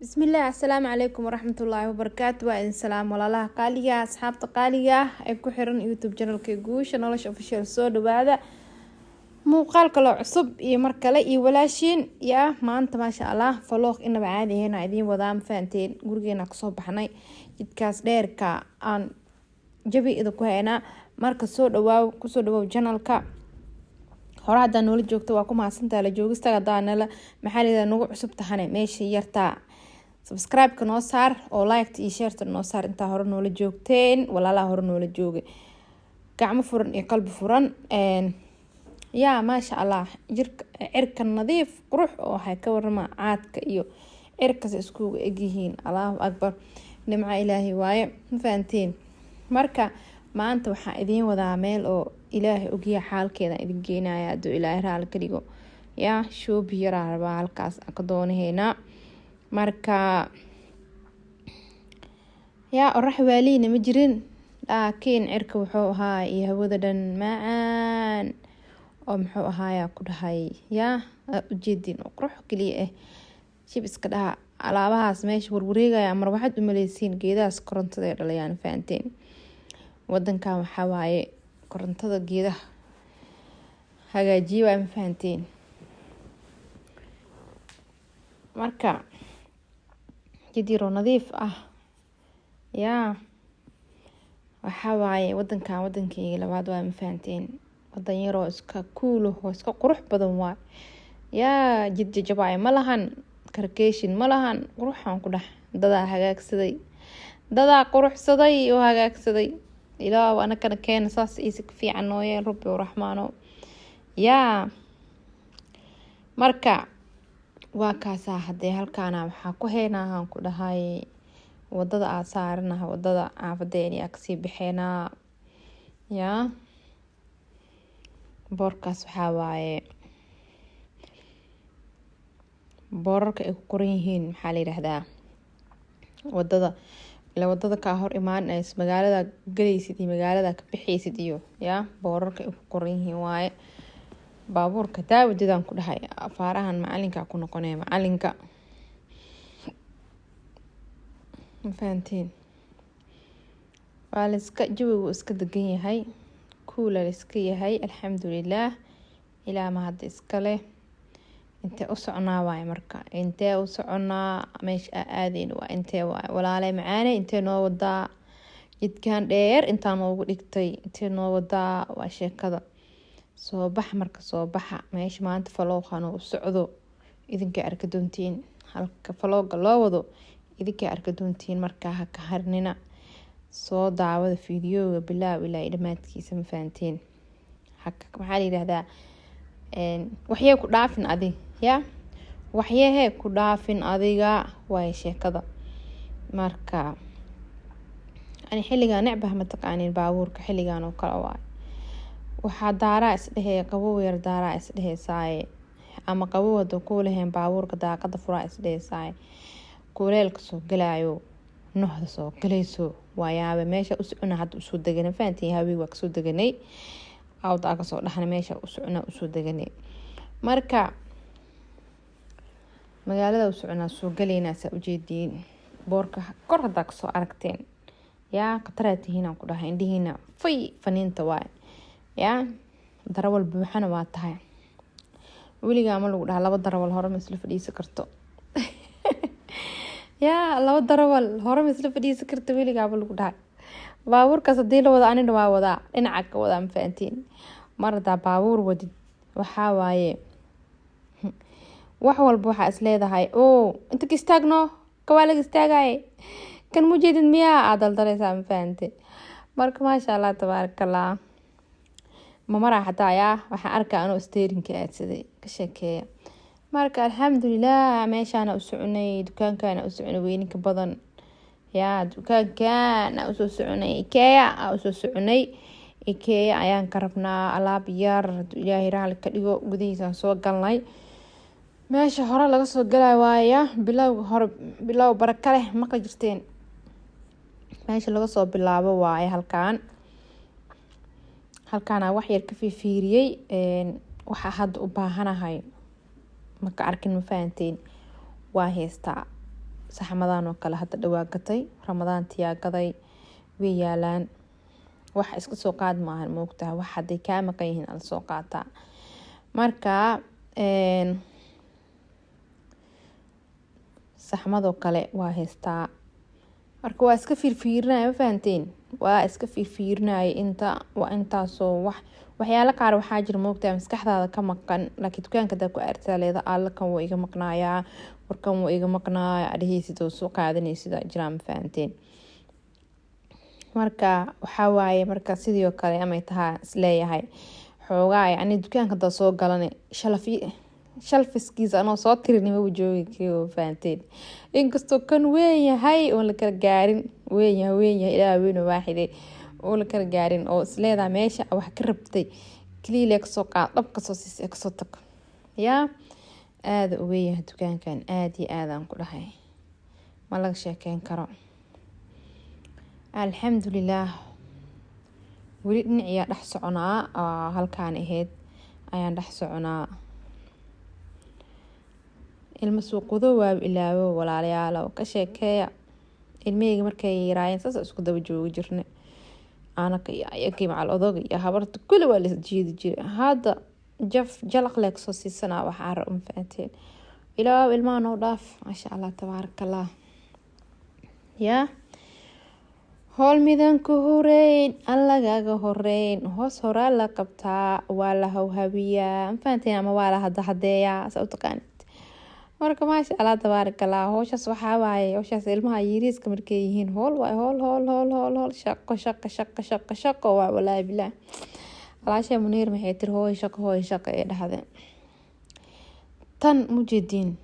بسم الله السلام عليكم ورحمة الله وبركاته وإن سلام ولا الله قاليا أصحاب قاليا أكو حرن يوتيوب channel كيجوش نلاش official سود وبعد مو قال كلا عصب يمركله يولاشين يا ما أنت ما شاء الله فلوق إنه بعادي هنا عادين وضام فانتين قرقينا قصوب حناي جدكاس ديركا عن جبي إذا كهنا مركز سود واو كسود واو channel كا hore haddaan noola joogto waa ku mahadsantahay la joogista hadaanala maxalida nagu cusub tahay meeshii yartaa subscribe-ka noo saar oo like iyo share noo saar inta hore noola joogteen walaalaha hore noola joogay gacmo furan iyo qalbi furan yaa maasha Allah cirka nadiif qurux oo waxay ka warama caadka iyo cirkaas isku egyihiin Allahu akbar nimca Ilaahi waaye ma fahanteen marka maanta waxaan idin wadaa meel oo Ilaahay ogiya xaalkeeda idin geenaya adoo Ilaahay raal ka dhigo yaa shoob yaraa raba halkaas ka doonaheena marka yaa orax waaliina ma jirin laakiin cirka wuxuu ahaa iyo hawada dhan macaan oo muxuu ahaa ku dhahay yaa ujeedin oo qurux kaliya shib iska dhaha alaabahaas meesha warwareegaya mar waxaad u maleysiin geedaas korontada dhalayaan faanteen wadankan waxa waaye korontada geedaha hagaajiyo waa ma fahanteen marka jidiro nadiif ah yaa waxa waaye wadankan wadankayga labaad waa ma fahanteen wadan yaroo iska kuulo oo iska qurux badan waa yaa jid jabaay ma lahan karkashin ma lahan quruxan ku dhax dadaa hagaagsaday dadaa quruxsaday oo hagaagsaday ilaa wana kana keen saas isig fiican nooyeen rabbi raxmaano yaa marka waa kaasa hadee halkaana waxa ku heenahan ku dhahay wadada aad saaranaha wadada aafadeeni aksi bixeena yaa boorkaas waxa waaye boorarka ay ku qoran yihiin maxaa la yiraahdaa wadada ka hor imaanaysa magaalada galaysid iyo magaalada ka bixaysid iyo yaa boorarka ay ku qoran yihiin waaye baabuurka daawadidan ku dhahay afaarahan macalinka ku noqonay macalinka fahanteen waaliska jawigu iska degan yahay kuula iska yahay alxamdulillaah ilaa ma hadda iska leh intee u soconaa waaye marka intee u soconaa meesha aadeen waa intee waaye walaalay macaane intee noo wadaa jidkaan dheer intaa noogu dhigtay intee noo wadaa waa sheekada soo bax marka soo baxa meesha maanta falooqan u socdo idinka arka doontiin halka falooga loo wado idinka arka doontiin marka ha ka harnina soo daawada fiidiyooga bilaaw ilaa dhamaadkiisa ma fahanteen maxaa la yiraahdaa waxyee ku dhaafin adi yaa waxyee ku dhaafin adiga way sheekada marka ani xilliga necbaha ma taqaanin baabuurka xilligan oo kala waay waxa daaraa isdhehe qabow yar daaraa isdheheysaaye ama qabow hada ku leheen baabuurka daaqada furaa isdheheysaaye kuleelka soo galaayo nohda soo galayso waayaaba meesha u socona hadda usoo deganay fahantiin hawii waa kasoo deganay awda ka soo dhaxna meesha u socona usoo deganay marka magaalada u socona soo galayna sa ujeediin boorka kor hada ka soo aragteen yaa qataratiina ku dhahay indhihiina faniinta waay yaa darawal buuxana waa tahay wiliga ma lagu dhaha laba darawal hore ma isla fadhiisan karto yaa laba darawal hore ma isla fadhiisan karto wiliga ma lagu dhahay baabuurkaas hadii la wada anina waa wadaa dhinaca ka wadaa ma fahantiin marada baabuur wadid waxa waaye wax walba waxa is leedahay inta ka istaagno kawaalaga istaagay kan mujeedin miyaa aad daldalaysaa ma fahanteen marka maasha Allah tabaarakallah mamara xataa yaa waxaan arkaa anoo steerinka aadsaday ka sheekeeya marka alxamdulillaah meeshaana u soconay dukaankaana u soconay weyninka badan yaa dukaankaana u soo soconay Ikea ayaan ka rabnaa alaab yar Ilaahay raali ka dhigo gudihiisa soo galnay meesha hore laga soo galay waaya bilow baraka leh ma ka jirteen meesha laga soo bilaabo waaya halkaana wax yar ka fiiriyay waxa hadda u baahanahay marka arkin ma fahanteen waa heestaa saxmadaan oo kale hadda dhawaa gatay ramadaan tiyaa gaday way yaalaan wax iska soo qaad maahan moogtaa wax hadday kaa maqan yihiin ala soo qaataa marka saxmadoo kale waa haystaa marka waa iska fiirfiirinaya ma fahanteen waa iska fiirfiirinaya inta waa intaasoo waxyaalo qaar waxaa jira moogtaa maskaxdaada ka maqan laakiin dukaanka daa ku aartaa leeda alla kan waa iga maqnaayaa warkan waa iga maqnaaya adhahaysid oo soo qaadanaysid jiraa ma fahanteen marka waxaa waaye marka sidoo kale amay tahaa isleeyahay xoogaa yani dukaanka daa soo galane shalfiskiisa anoo soo tirinima joogi kii fahanteen inkastoo kan weyn yahay oo la kala gaarin weyn yahay ilaa weyn waaxide oo la kala gaarin oo isleedaa meesha wax ka rabtay kaliya kasoo qaad dhab kasoo siisay kasoo tag yaa aada u weyn yahay dukaankan aada iyo aadaan ku dhahay ma laga sheekeyn karo alxamdulilaah weli dhinaciyaa dhex soconaa halkaan ahayd ayaan dhex soconaa ilma suuqado waa ilaawo walaalayaal ka sheekeeya ilmeyga markay yaraayeen saas isku daba joogi jirnay anaka iyo ayakii macal odoga iyo habarta kulli waa la jiidi jiray hadda jalaq leeg soo siisanaa waxaa rab ma fahanteen ilaawo ilmaha noo dhaaf maasha allah tabaarakallah yaa howl midan ku horeyn allagaaga horeyn hoos horaa la qabtaa waa la hawhabiyaa ma fahanteen ama waa la hadahadeeyaa saa u taqaanid marka maasha allah tabaarakallah howshaas waxaa waaye howshaas ilmaha yariiska markay yihiin howl waaye howl shaqo waa walaahi bilaah walaashay Muniir maxay tiri hooy shaqo ee dhahdeen tan mujeediin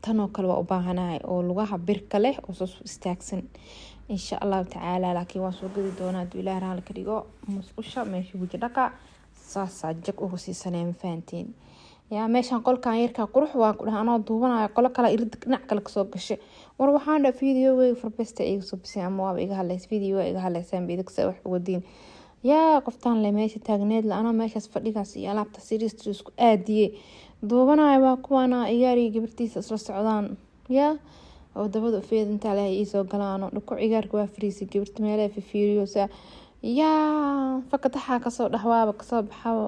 tan oo kale waa u baahanahay oo lugaha birka leh oo soo istaagsan insha Allah tacaala laakiin waan soo gadi doonaa haduu Ilaahay raali ka dhigo musqusha meesha waji dhaqa saasa jag ugu siisanay ma fahanteen yaa meeshan qolkan yarka qurux waa ku dhahan oo duubanayo qolo kale irid dhinac kale ka soo gashay war waxaan dhaa video way farbesta iga soo bisay ama waa iga haleys video iga haleysaan bidix wax ugu diin yaa qoftaan le meesha taagneed la ana meeshaas fadhigaas iyo alaabta series isku aadiye duubanayo waa kuwana iyaari gabartiisa isla socdaan yaa oo dabada feedinta leh ay soo galaan oo ku cigaarka waa fariisi gabarta meelay fiiriyosa yaa fakataha ka soo dhaxwaaba ka soo baxaw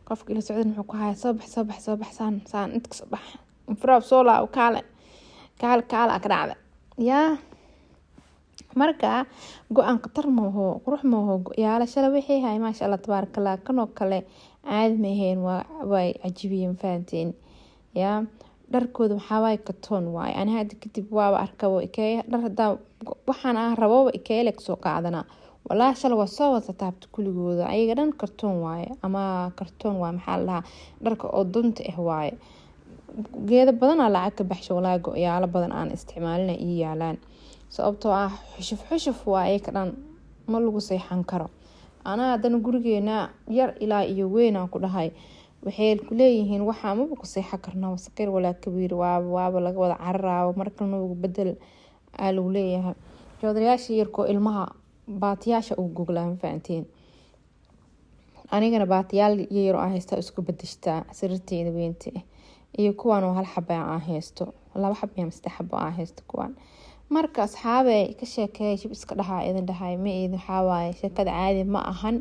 qofka ila socdan wuxuu ku hayaa soo baxsaan saan inta soo bax infraab soo laa kaale akdacda yaa marka go-aan qatar maaho qurux maaho yaala shala wixii hay maasha Allah tabaarakallah kanoo kale caadi ma ahayn way cajiibiyeen fahanteen yaa dharkooda waxaa waay katoon waay ani hadda kadib waaba arkabo ikeeya dhar hadaa waxaan rabo ikeele kasoo qaadana walaa shala waa soo wada taabta kuligooda ayaga dhan kartoon waaye ama kartoon waa maxaa la dhahaa dharka oo dunta ah waaye geeda badan lacag ka baxsho walaa go-yaalo badan aan isticmaalina ii yaalaan sababtoo xushuf waaye ka dhan ma lagu seexan karo anaa haddana gurigeena yar ilaa iyo weyn aan ku dhahay waxay ku leeyihiin waxaa maba ku seexan karnaa wasaqir walaa kabiir waaba laga wada cararaabo markalna ugu bedel aa lagu leeyahay joodarayaasha yarkoo ilmaha baatiyaasha uu googlaa ma fahanteen anigana baatiyaal yaro aan haysta isku bedeshtaa sirteeda weynta iyo kuwan oo hal xabo aan haysto 2 xabo ama 3 xabo aan haysto kuwan marka asxaabay ka sheekay shib iska dhahaa idin dhahay ma idin waxa waaye sheekada caadi ma ahan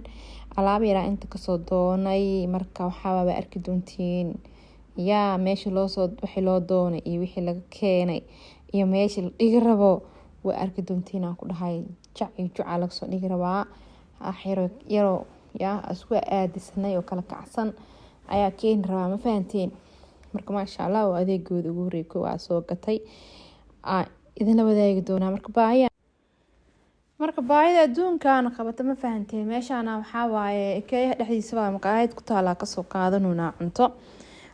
alaab yar inta ka soo doonay marka waxa waa arki doontiin yaa meesha loo soo wixii loo doonay iyo wixii laga keenay iyo meesha la dhigi rabo way arki doontiin aan ku dhahay juca laga soo dhigi rabaa yaro yaa isku aadisnay oo kala kacsan ayaa keen rabaa ma fahanteen marka maasha Allah oo adeegooda ugu horeeyay waa soo gatay idin wadaagi doonaa marka baayida adduunkan qabata ma fahanteen meeshana waxa waaye keeyaha dhexdiisa waa maqaayad ku taala ka soo qaadanuna cunto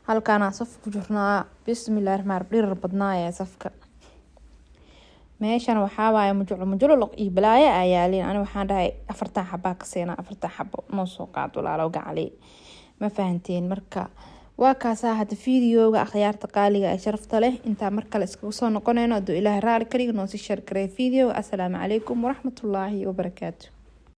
halkaana saf ku jirnaa bismillaahir rahmaanir rahiim badnaaya safka meeshana waxa waaye mujulo iyo balaayo ayaalin ani waxaan dhahay 4 xabo ka seena 4 xabo noo soo qaado laalo gacali ma fahanteen marka waa kaasaa hada fiidiyooga akhyaarta qaaliga ee sharafta leh inta mar kale isku soo noqonayno haduu Ilaahay raali ka dhigo noo si share gareey fiidiyooga. Assalaamu calaykum waraxmatullaahi wabarakaatuh.